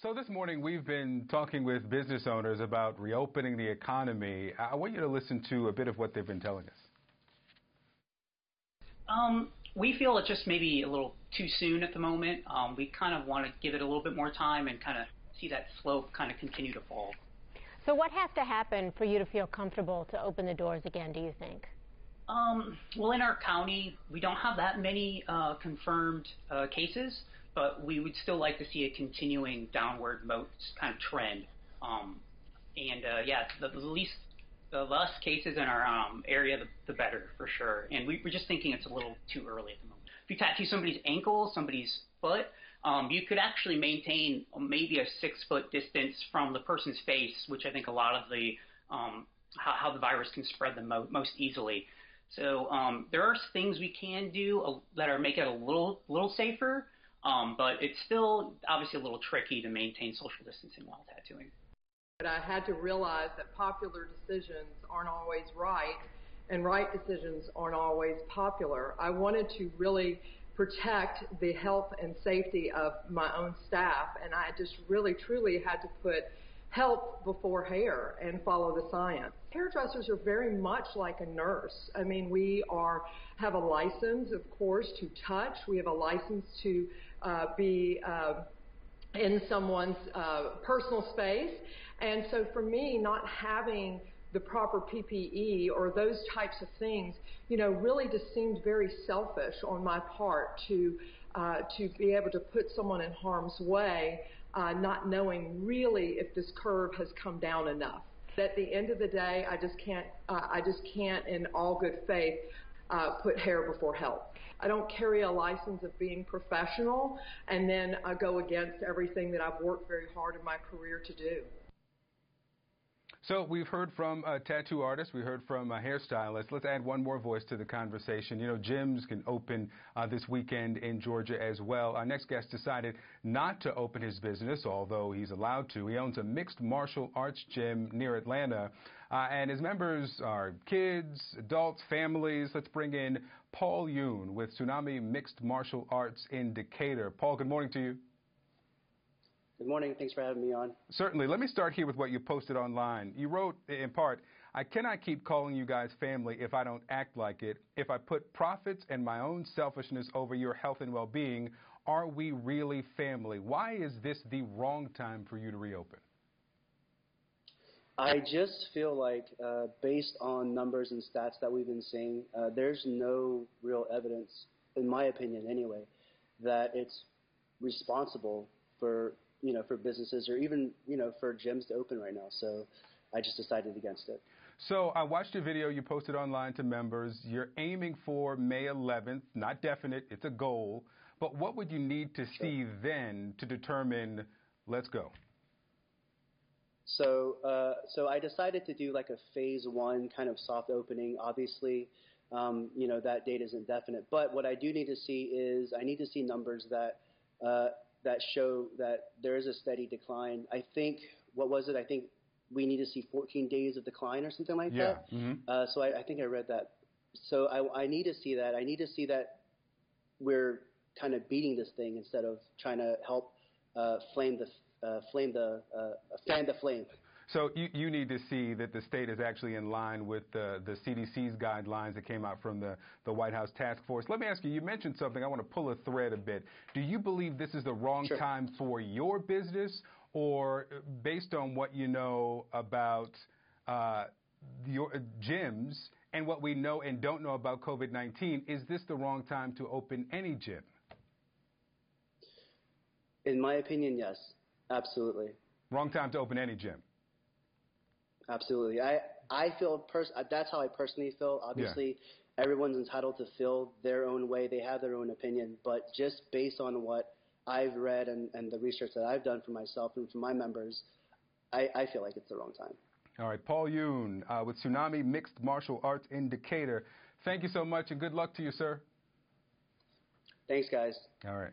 So this morning we've been talking with business owners about reopening the economy. I want you to listen to a bit of what they've been telling us. We feel it's just maybe a little too soon at the moment. We kind of want to give it a little bit more time and kind of see that slope kind of continue to fall. So what has to happen for you to feel comfortable to open the doors again, do you think? Well, in our county, we don't have that many confirmed cases, but we would still like to see a continuing downward kind of trend. The less cases in our area, the better, for sure. And we're just thinking it's a little too early at the moment. If you tattoo somebody's ankle, somebody's foot, you could actually maintain maybe a 6-foot distance from the person's face, which I think a lot of the how the virus can spread the most easily. So there are things we can do that make it a little safer, but it's still obviously a little tricky to maintain social distancing while tattooing. But I had to realize that popular decisions aren't always right, and right decisions aren't always popular. I wanted to really protect the health and safety of my own staff, and I just really, truly had to put health before hair and follow the science. Hairdressers are very much like a nurse. I mean, we have a license, of course, to touch. We have a license to be in someone's personal space. And so for me, not having the proper PPE or those types of things, really just seemed very selfish on my part to be able to put someone in harm's way, not knowing really if this curve has come down enough. At the end of the day, I just can't in all good faith put hair before health. I don't carry a license of being professional and then go against everything that I've worked very hard in my career to do. So we've heard from tattoo artists, we heard from hairstylists. Let's add one more voice to the conversation. Gyms can open this weekend in Georgia as well. Our next guest decided not to open his business, although he's allowed to. He owns a mixed martial arts gym near Atlanta, and his members are kids, adults, families. Let's bring in Paul Yoon with Tsunami Mixed Martial Arts in Decatur. Paul, good morning to you. Good morning. Thanks for having me on. Certainly. Let me start here with what you posted online. You wrote, in part, I cannot keep calling you guys family if I don't act like it. If I put profits and my own selfishness over your health and well-being, are we really family? Why is this the wrong time for you to reopen? I just feel like, based on numbers and stats that we've been seeing, there's no real evidence, in my opinion anyway, that it's responsible for businesses or even, for gyms to open right now. So I just decided against it. So I watched a video you posted online to members. You're aiming for May 11th, not definite, it's a goal. But what would you need to see then to determine, let's go? So I decided to do like a phase 1 kind of soft opening. Obviously, that date isn't definite. But what I do need to see is I need to see numbers that show that there is a steady decline. I think, I think we need to see 14 days of decline or something like that. Yeah. Mm-hmm. So I think I read that. So I need to see that. I need to see that we're kind of beating this thing instead of trying to help fan the flame. So you need to see that the state is actually in line with the CDC's guidelines that came out from the White House task force. Let me ask you, you mentioned something. I want to pull a thread a bit. Do you believe this is the wrong time for your business, or based on what you know about your gyms and what we know and don't know about COVID-19, is this the wrong time to open any gym? In my opinion, yes. Absolutely. Wrong time to open any gym? Absolutely. I feel that's how I personally feel. Obviously, everyone's entitled to feel their own way. They have their own opinion. But just based on what I've read and the research that I've done for myself and for my members, I feel like it's the wrong time. All right. Paul Yoon with Tsunami Mixed Martial Arts in Decatur. Thank you so much and good luck to you, sir. Thanks, guys. All right.